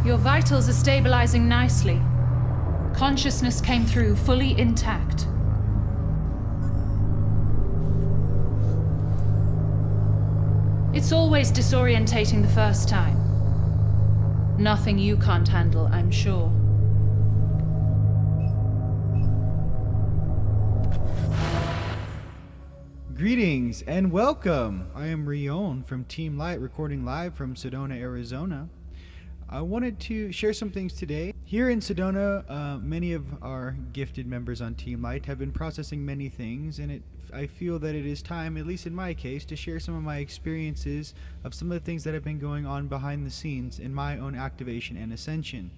Your vitals are stabilizing nicely. Consciousness came through fully intact. It's always disorientating the first time. Nothing you can't handle, I'm sure. Greetings and welcome. I am Rion from Team Light, recording live from Sedona, Arizona. I wanted to share some things today. Here in Sedona, many of our gifted members on Team Light have been processing many things, and I feel that it is time, at least in my case, to share some of my experiences of some of the things that have been going on behind the scenes in my own activation and ascension.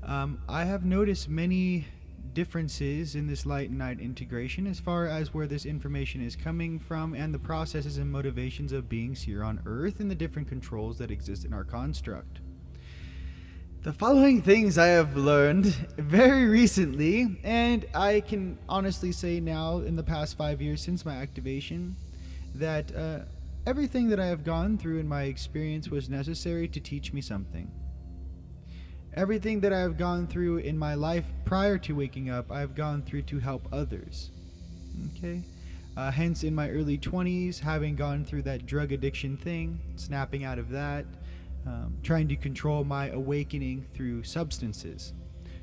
I have noticed many differences in this light and night integration as far as where this information is coming from and the processes and motivations of beings here on Earth and the different controls that exist in our construct. The following things I have learned very recently, and I can honestly say now in the past 5 years since my activation, that everything that I have gone through in my experience was necessary to teach me something. Everything that I have gone through in my life prior to waking up, I have gone through to help others. Okay? Hence, in my early 20s, having gone through that drug addiction thing, snapping out of that, trying to control my awakening through substances,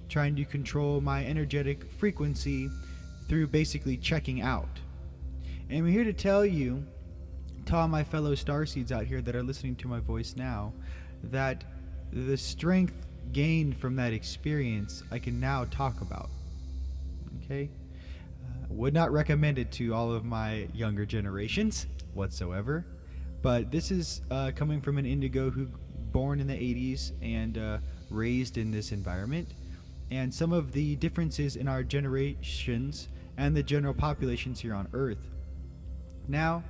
trying to control my energetic frequency through basically checking out. And I'm here to tell you, to all my fellow starseeds out here that are listening to my voice now, that the strength gained from that experience I can now talk about. Okay? Would not recommend it to all of my younger generations whatsoever, but this is coming from an indigo who born in the 80s and raised in this environment, and some of the differences in our generations and the general populations here on Earth. Now,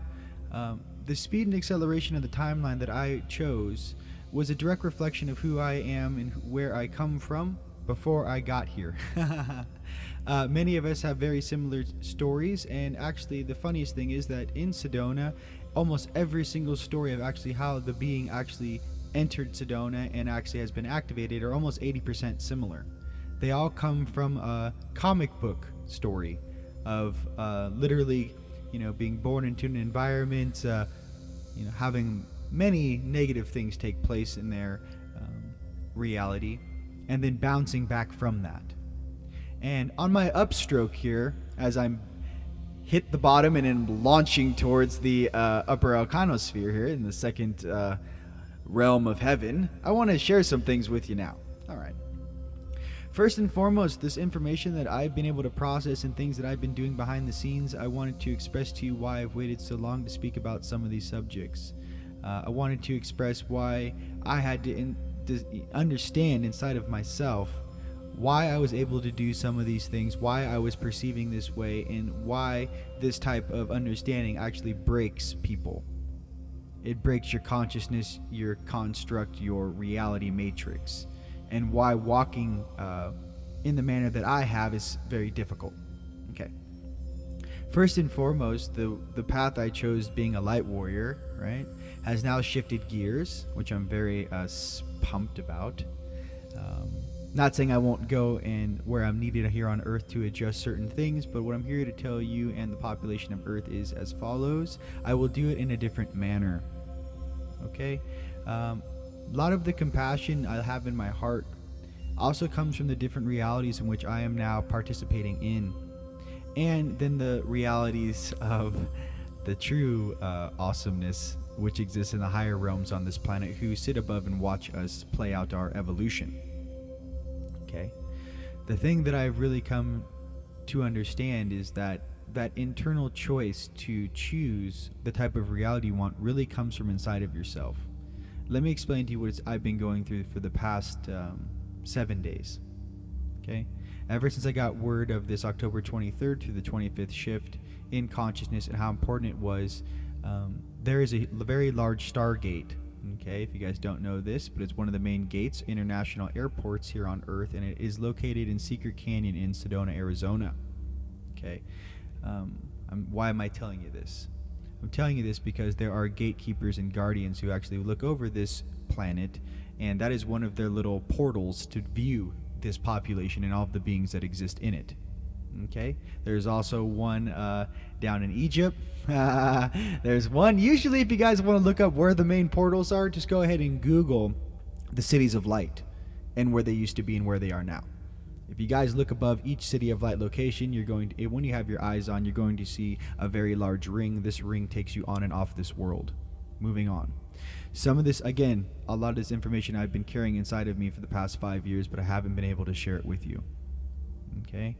the speed and acceleration of the timeline that I chose was a direct reflection of who I am and where I come from before I got here. Many of us have very similar stories, and actually the funniest thing is that in Sedona, almost every single story of actually how the being actually entered Sedona and actually has been activated are almost 80% similar. They all come from a comic book story of literally, being born into an environment, having many negative things take place in their reality, and then bouncing back from that. And on my upstroke here, as I'm hit the bottom and then launching towards the upper Alcanosphere here in the second realm of heaven, I want to share some things with you now. All right. First and foremost, this information that I've been able to process and things that I've been doing behind the scenes, I wanted to express to you why I've waited so long to speak about some of these subjects. I wanted to express why I had to understand inside of myself why I was able to do some of these things, why I was perceiving this way, and why this type of understanding actually breaks people. It breaks your consciousness, your construct, your reality matrix, and why walking in the manner that I have is very difficult. Okay. First and foremost, the path I chose, being a light warrior, right, has now shifted gears, which I'm very pumped about. Not saying I won't go and where I'm needed here on Earth to adjust certain things, but what I'm here to tell you and the population of Earth is as follows. I will do it in a different manner. Okay? A lot of the compassion I have in my heart also comes from the different realities in which I am now participating in. And then the realities of the true awesomeness which exists in the higher realms on this planet, who sit above and watch us play out our evolution. Okay? The thing that I've really come to understand is that internal choice to choose the type of reality you want really comes from inside of yourself. Let me explain to you what I've been going through for the past 7 days. Okay? Ever since I got word of this October 23rd to the 25th shift in consciousness and how important it was, there is a very large stargate. Okay, if you guys don't know this, but it's one of the main gates, international airports here on Earth, and it is located in Secret Canyon in Sedona, Arizona. Okay, why am I telling you this? I'm telling you this because there are gatekeepers and guardians who actually look over this planet, and that is one of their little portals to view this population and all of the beings that exist in it. Okay, there's also one down in Egypt. There's one. Usually, if you guys want to look up where the main portals are, just go ahead and Google the cities of light and where they used to be and where they are now. If you guys look above each city of light location, you're going to, when you have your eyes on, you're going to see a very large ring. This ring takes you on and off this world. Moving on. Some of this, again, a lot of this information I've been carrying inside of me for the past 5 years, but I haven't been able to share it with you. Okay?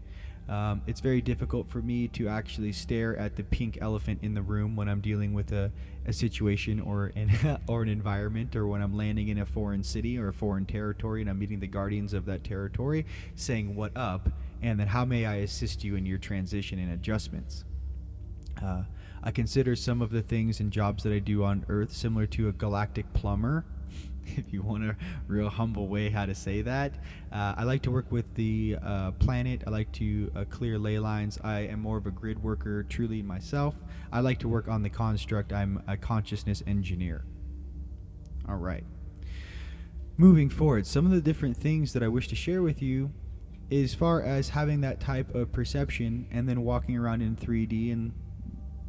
It's very difficult for me to actually stare at the pink elephant in the room when I'm dealing with a situation or an environment, or when I'm landing in a foreign city or a foreign territory and I'm meeting the guardians of that territory, saying what up, and then how may I assist you in your transition and adjustments. I consider some of the things and jobs that I do on Earth similar to a galactic plumber, if you want a real humble way how to say that. I like to work with the planet. I like to clear ley lines. I am more of a grid worker truly myself. I like to work on the construct. I'm a consciousness engineer. All right. Moving forward, some of the different things that I wish to share with you as far as having that type of perception and then walking around in 3D and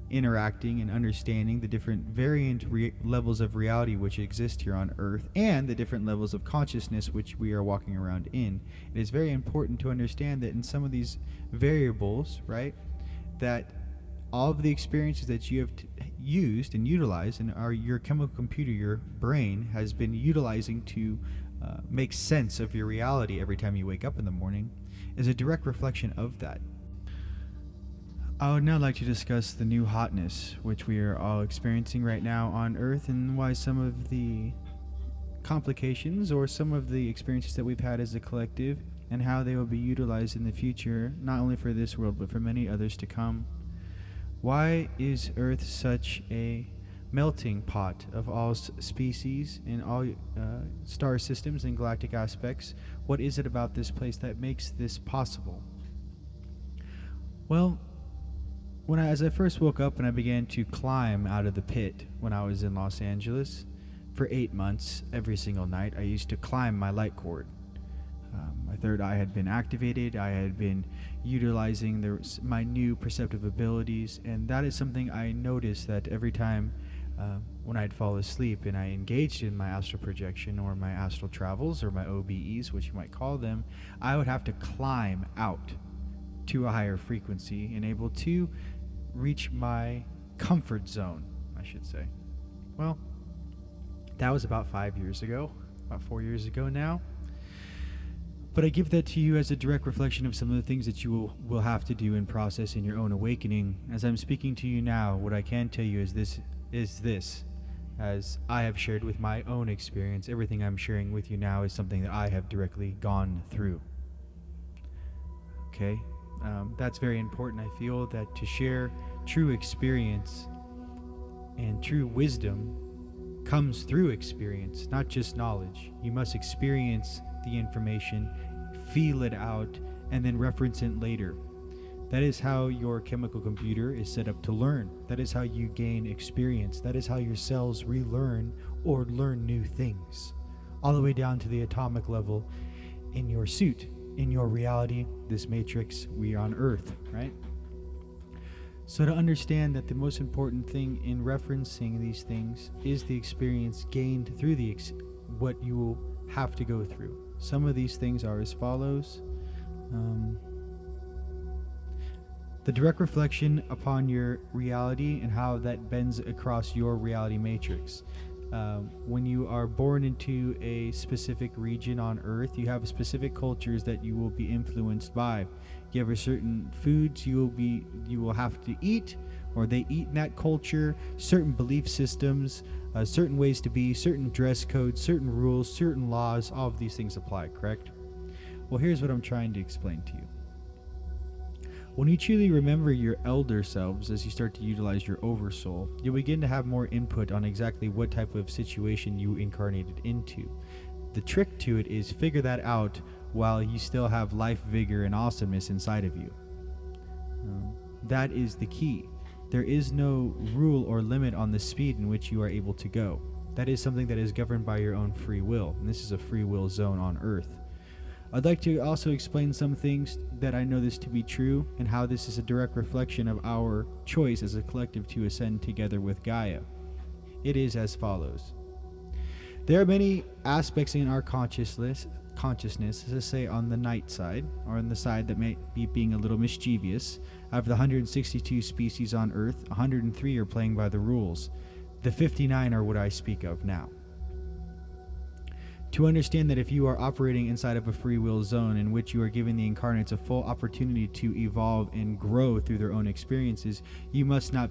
interacting and understanding the different variant levels of reality which exist here on Earth, and the different levels of consciousness which we are walking around in. It is very important to understand that in some of these variables, right, that all of the experiences that you have used and utilized, and your chemical computer, your brain, has been utilizing to make sense of your reality every time you wake up in the morning, is a direct reflection of that. I would now like to discuss the new hotness which we are all experiencing right now on Earth, and why some of the complications or some of the experiences that we've had as a collective, and how they will be utilized in the future, not only for this world but for many others to come. Why is Earth such a melting pot of all species in all star systems and galactic aspects? What is it about this place that makes this possible? Well, as I first woke up and I began to climb out of the pit when I was in Los Angeles, for 8 months, every single night, I used to climb my light cord. My third eye had been activated. I had been utilizing my new perceptive abilities, and that is something I noticed that every time when I'd fall asleep and I engaged in my astral projection or my astral travels or my OBEs, which you might call them, I would have to climb out to a higher frequency and able to reach my comfort zone, I should say. Well, that was about 5 years ago, about 4 years ago now. But I give that to you as a direct reflection of some of the things that you will have to do and process in your own awakening. As I'm speaking to you now, what I can tell you is this, as I have shared with my own experience, everything I'm sharing with you now is something that I have directly gone through. Okay? That's very important. I feel that to share true experience and true wisdom comes through experience, not just knowledge. You must experience the information, feel it out, and then reference it later. That is how your chemical computer is set up to learn. That is how you gain experience. That is how your cells relearn or learn new things, all the way down to the atomic level in your suit, in your reality, this matrix, we are on Earth, right? So to understand that the most important thing in referencing these things is the experience gained through what you will have to go through. Some of these things are as follows. The direct reflection upon your reality and how that bends across your reality matrix. When you are born into a specific region on Earth, you have specific cultures that you will be influenced by. You have a certain foods you will have to eat, or they eat in that culture, certain belief systems, certain ways to be, certain dress codes, certain rules, certain laws. All of these things apply, correct? Well, here's what I'm trying to explain to you. When you truly remember your elder selves as you start to utilize your oversoul, you'll begin to have more input on exactly what type of situation you incarnated into. The trick to it is figure that out while you still have life, vigor, and awesomeness inside of you. That is the key. there is no rule or limit on the speed in which you are able to go. That is something that is governed by your own free will, and this is a free will zone on Earth. I'd like to also explain some things that I know this to be true, and how this is a direct reflection of our choice as a collective to ascend together with Gaia. It is as follows. There are many aspects in our consciousness, as say on the night side, or on the side that may be being a little mischievous. Of the 162 species on Earth, 103 are playing by the rules. The 59 are what I speak of now. To understand that if you are operating inside of a free will zone in which you are giving the incarnates a full opportunity to evolve and grow through their own experiences, you must not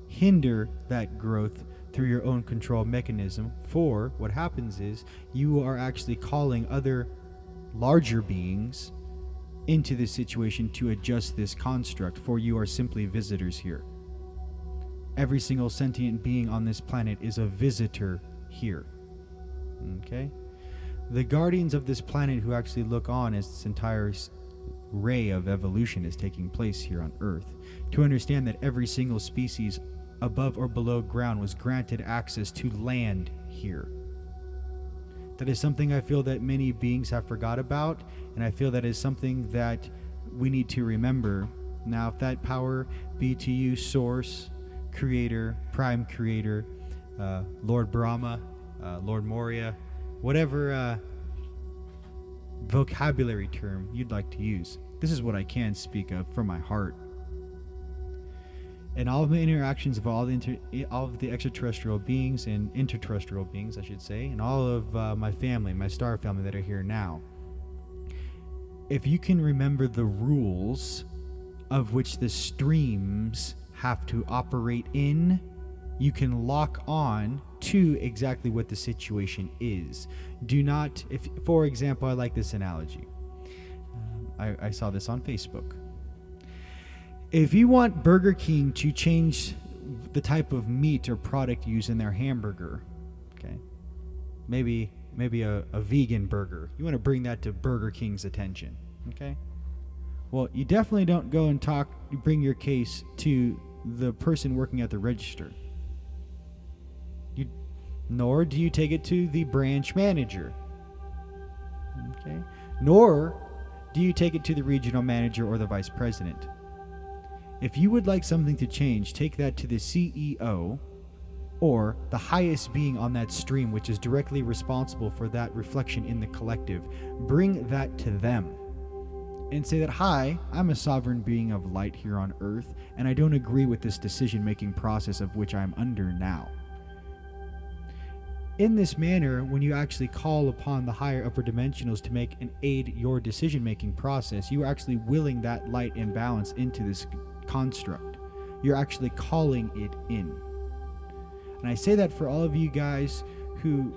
hinder that growth through your own control mechanism, for what happens is you are actually calling other larger beings into this situation to adjust this construct, for you are simply visitors here. Every single sentient being on this planet is a visitor here. Okay? The guardians of this planet who actually look on as this entire ray of evolution is taking place here on Earth, to understand that every single species above or below ground was granted access to land here. That is something I feel that many beings have forgot about, and I feel that is something that we need to remember. Now, if that power be to you, Source, Creator, Prime Creator, Lord Brahma, Lord Moria, whatever vocabulary term you'd like to use, this is what I can speak of from my heart. And all of my interactions of all of the extraterrestrial beings and interterrestrial beings, I should say, and all of my family, my star family that are here now. If you can remember the rules of which the streams have to operate in, you can lock on to exactly what the situation is. Do not, if, for example, I like this analogy. I saw this on Facebook. If you want Burger King to change the type of meat or product used in their hamburger, okay, maybe a vegan burger, you want to bring that to Burger King's attention, okay? Well, you definitely don't go and bring your case to the person working at the register. Nor do you take it to the branch manager, okay? Nor do you take it to the regional manager or the vice president. If you would like something to change, take that to the CEO or the highest being on that stream, which is directly responsible for that reflection in the collective. Bring that to them and say that, hi, I'm a sovereign being of light here on Earth, and I don't agree with this decision-making process of which I'm under now. In this manner, when you actually call upon the higher upper dimensionals to make and aid your decision-making process, you are actually willing that light and balance into this construct. You're actually calling it in. And I say that for all of you guys who,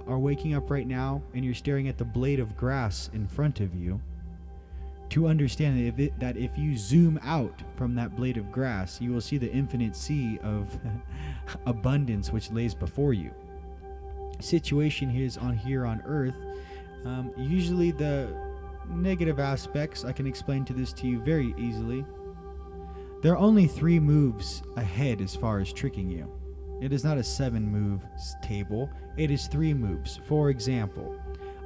are waking up right now and you're staring at the blade of grass in front of you, to understand that if you zoom out from that blade of grass, you will see the infinite sea of abundance which lays before you. Situation here on Earth, usually the negative aspects, I can explain this to you very easily. There are only 3 moves ahead as far as tricking you. It is not a 7-move table. It is 3 moves. For example,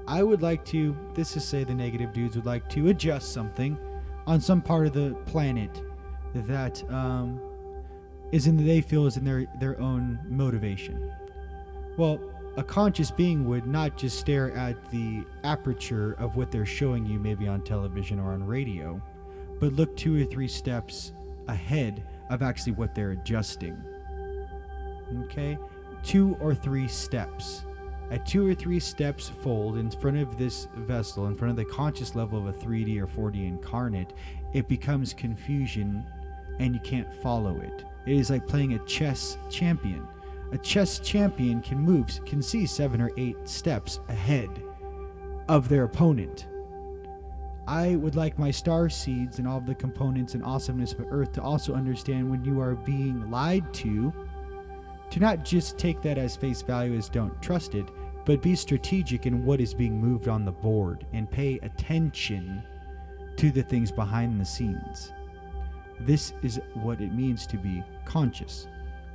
I would like to, this is say the negative dudes would like to adjust something on some part of the planet that they feel is in their own motivation. Well, a conscious being would not just stare at the aperture of what they're showing you maybe on television or on radio, but look 2 or 3 steps ahead of actually what they're adjusting. Okay? 2 or 3 steps. At 2 or 3 steps fold in front of this vessel, in front of the conscious level of a 3D or 4D incarnate, it becomes confusion and you can't follow it. It is like playing a chess champion. A chess champion can see 7 or 8 steps ahead of their opponent. I would like my star seeds and all of the components and awesomeness of Earth to also understand when you are being lied to not just take that as face value as don't trust it, but be strategic in what is being moved on the board and pay attention to the things behind the scenes. This is what it means to be conscious.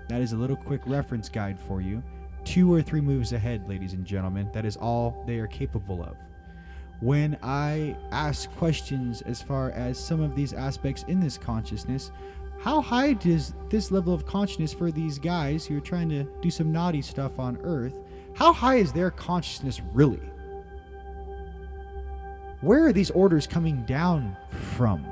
That is a little quick reference guide for you. 2 or 3 moves ahead, ladies and gentlemen. That is all they are capable of. When I ask questions as far as some of these aspects in this consciousness, how high does this level of consciousness for these guys who are trying to do some naughty stuff on Earth, how high is their consciousness really? Where are these orders coming down from?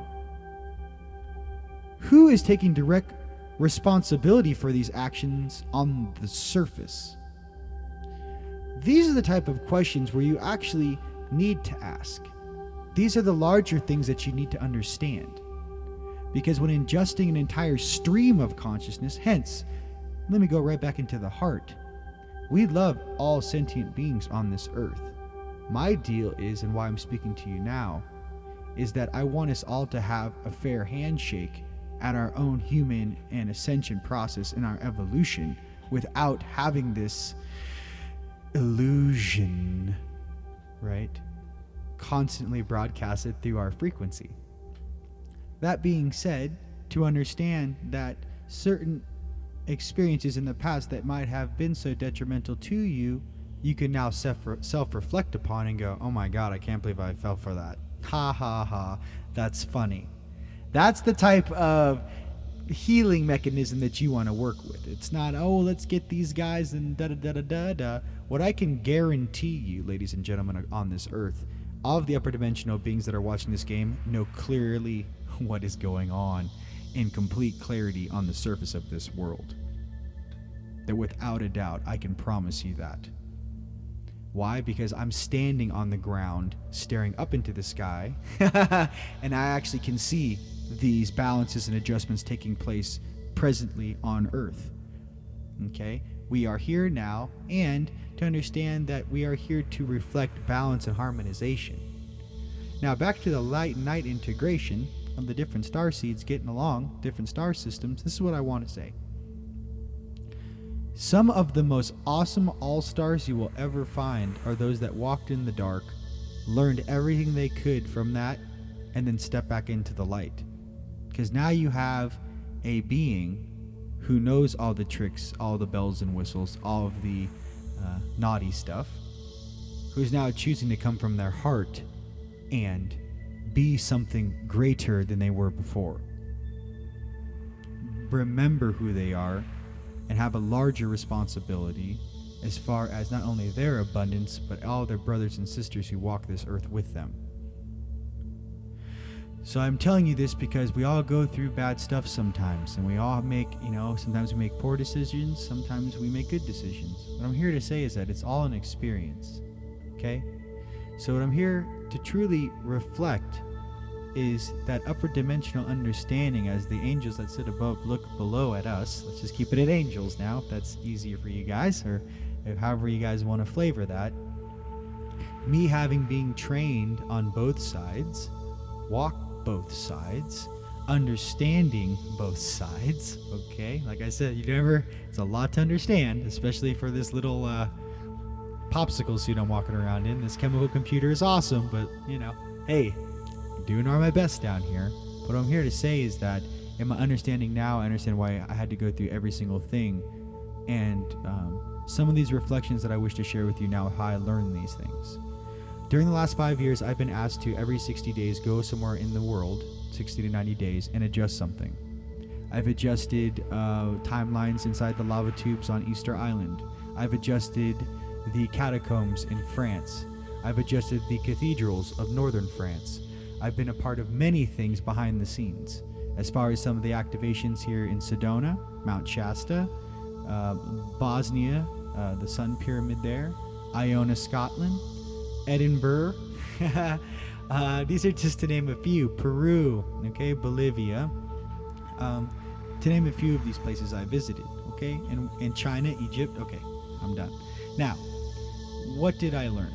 Who is taking direct responsibility for these actions on the surface? These are the type of questions where you actually need to ask. These are the larger things that you need to understand. Because when ingesting an entire stream of consciousness, hence, let me go right back into the heart. We love all sentient beings on this earth. My deal is, and why I'm speaking to you now, is that I want us all to have a fair handshake at our own human and ascension process in our evolution without having this illusion, right, constantly broadcasted through our frequency. That being said, to understand that certain experiences in the past that might have been so detrimental to you, you can now self-reflect upon and go, oh my God, I can't believe I fell for that. Ha ha ha, that's funny. That's the type of healing mechanism that you want to work with. It's not, oh, let's get these guys and da-da-da-da-da-da. What I can guarantee you, ladies and gentlemen on this earth, all of the upper dimensional beings that are watching this game know clearly what is going on in complete clarity on the surface of this world. That without a doubt, I can promise you that. Why? Because I'm standing on the ground, staring up into the sky, and I actually can see these balances and adjustments taking place presently on Earth. Okay? We are here now, and to understand that we are here to reflect balance and harmonization. Now, back to the light and night integration of the different star seeds getting along, different star systems, this is what I want to say. Some of the most awesome all-stars you will ever find are those that walked in the dark, learned everything they could from that, and then stepped back into the light. Because now you have a being who knows all the tricks, all the bells and whistles, all of the naughty stuff, who's now choosing to come from their heart and be something greater than they were before. Remember who they are and have a larger responsibility as far as not only their abundance, but all their brothers and sisters who walk this earth with them. So I'm telling you this because we all go through bad stuff sometimes, and we all make, sometimes we make poor decisions, sometimes we make good decisions. What I'm here to say is that it's all an experience, okay? So what I'm here to truly reflect is that upper dimensional understanding as the angels that sit above look below at us. Let's just keep it at angels now, if that's easier for you guys, or if however you guys want to flavor that. Me having been trained on both sides, walk both sides, understanding both sides, okay? Like I said, it's a lot to understand, especially for this little popsicle suit I'm walking around in. This chemical computer is awesome, but, hey, doing my best down here. What I'm here to say is that in my understanding now, I understand why I had to go through every single thing, and some of these reflections that I wish to share with you now, how I learned these things. During the last 5 years, I've been asked to every 60 days go somewhere in the world, 60 to 90 days, and adjust something. I've adjusted timelines inside the lava tubes on Easter Island. I've adjusted the catacombs in France. I've adjusted the cathedrals of northern France. I've been a part of many things behind the scenes. As far as some of the activations here in Sedona, Mount Shasta, Bosnia, the Sun Pyramid there, Iona, Scotland, Edinburgh, these are just to name a few. Peru, okay, Bolivia, to name a few of these places I visited, okay, and China, Egypt, okay, I'm done. Now, what did I learn?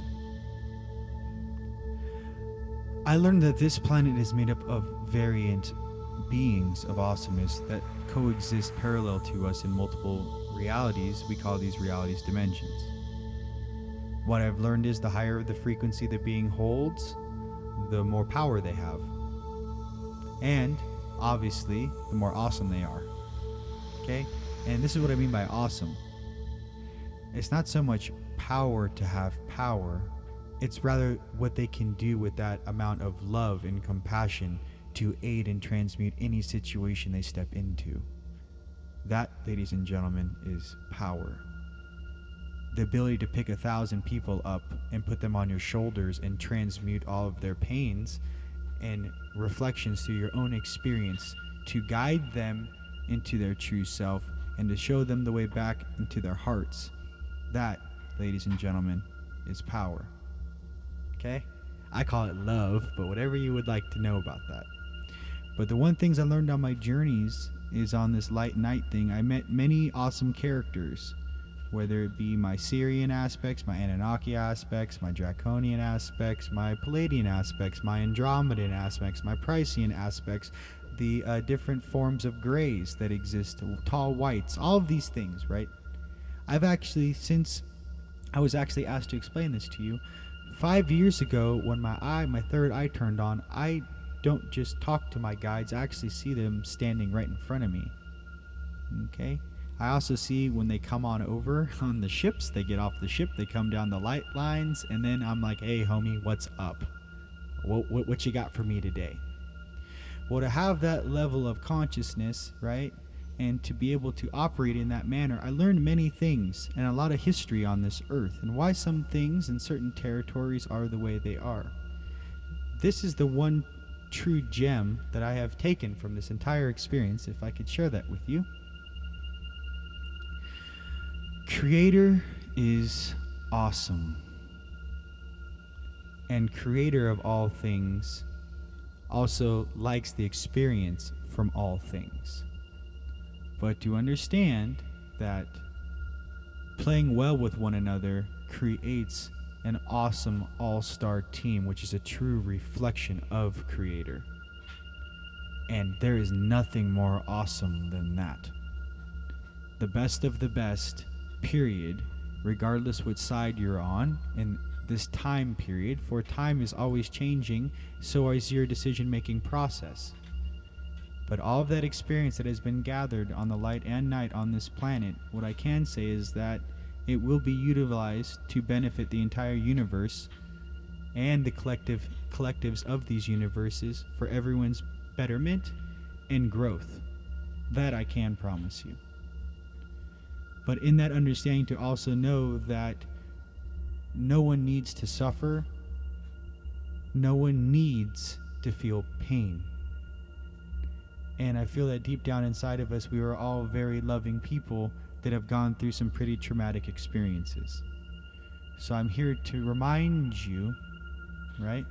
I learned that this planet is made up of variant beings of awesomeness that coexist parallel to us in multiple realities. We call these realities dimensions. What I've learned is the higher the frequency the being holds, the more power they have. And obviously, the more awesome they are. Okay? And this is what I mean by awesome. It's not so much power to have power, it's rather what they can do with that amount of love and compassion to aid and transmute any situation they step into. That, ladies and gentlemen, is power. The ability to pick 1,000 people up and put them on your shoulders and transmute all of their pains and reflections through your own experience to guide them into their true self and to show them the way back into their hearts. That, ladies and gentlemen, is power. Okay? I call it love, but whatever you would like to know about that. But the one things I learned on my journeys is on this light night thing, I met many awesome characters, whether it be my Syrian aspects, my Anunnaki aspects, my Draconian aspects, my Palladian aspects, my Andromedan aspects, my Piscean aspects, the different forms of grays that exist, tall whites, all of these things, right? I've actually, since I was actually asked to explain this to you, 5 years ago when my third eye turned on, I don't just talk to my guides, I actually see them standing right in front of me. Okay? I also see when they come on over on the ships, they get off the ship, they come down the light lines, and then I'm like, hey homie, what's up? What you got for me today? Well, to have that level of consciousness, right, and to be able to operate in that manner, I learned many things and a lot of history on this earth and why some things in certain territories are the way they are. This is the one true gem that I have taken from this entire experience, if I could share that with you. Creator is awesome. And creator of all things also likes the experience from all things. But to understand that playing well with one another creates an awesome all-star team, which is a true reflection of Creator. And there is nothing more awesome than that. The best of the best, period, regardless what side you're on in this time period, for time is always changing, so is your decision-making process. But all of that experience that has been gathered on the light and night on this planet, what I can say is that it will be utilized to benefit the entire universe and the collectives of these universes for everyone's betterment and growth. That I can promise you. But in that understanding, to also know that no one needs to suffer, no one needs to feel pain. And I feel that deep down inside of us, we are all very loving people that have gone through some pretty traumatic experiences. So I'm here to remind you, right,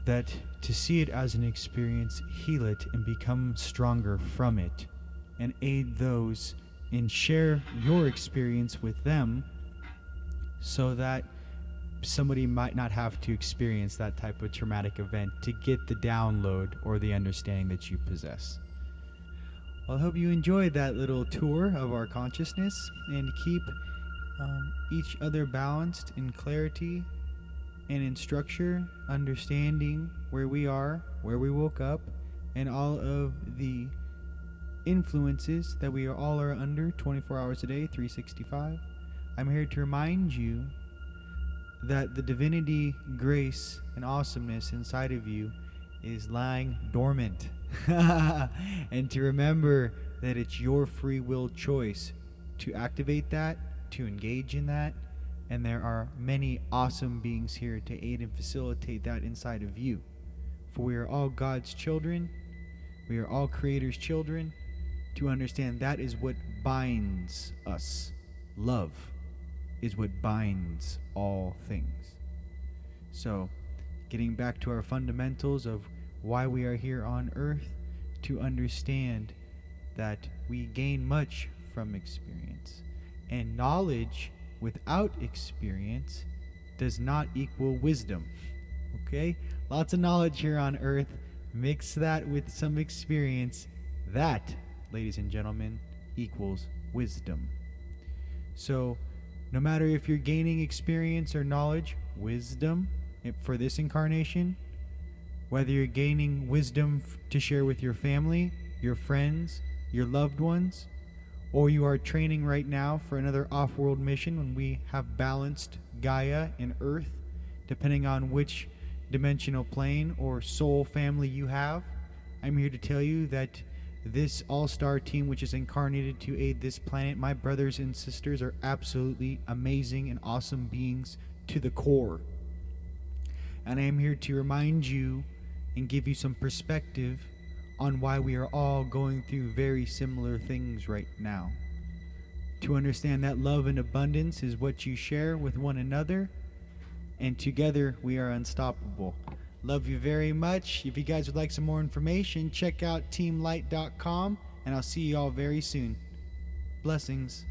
that to see it as an experience, heal it and become stronger from it, and aid those and share your experience with them so that somebody might not have to experience that type of traumatic event to get the download or the understanding that you possess. Well, I hope you enjoyed that little tour of our consciousness and keep each other balanced in clarity and in structure, understanding where we are, where we woke up, and all of the influences that we all are under 24 hours a day, 365. I'm here to remind you that the divinity, grace, and awesomeness inside of you is lying dormant. And to remember that it's your free will choice to activate that, to engage in that, and there are many awesome beings here to aid and facilitate that inside of you. For we are all God's children, we are all Creator's children. To understand that is what binds us. Love is what binds all things. So, getting back to our fundamentals of why we are here on earth, to understand that we gain much from experience, and knowledge without experience does not equal wisdom. Okay? Lots of knowledge here on earth, mix that with some experience, that, ladies and gentlemen, equals wisdom. So, no matter if you're gaining experience or knowledge, wisdom for this incarnation, Whether you're gaining wisdom to share with your family, your friends, your loved ones, or you are training right now for another off-world mission when we have balanced Gaia and Earth, depending on which dimensional plane or soul family you have, I'm here to tell you that this all-star team which is incarnated to aid this planet, my brothers and sisters, are absolutely amazing and awesome beings to the core. And I am here to remind you and give you some perspective on why we are all going through very similar things right now. To understand that love and abundance is what you share with one another, and together we are unstoppable. Love you very much. If you guys would like some more information, check out teamlight.com, and I'll see you all very soon. Blessings.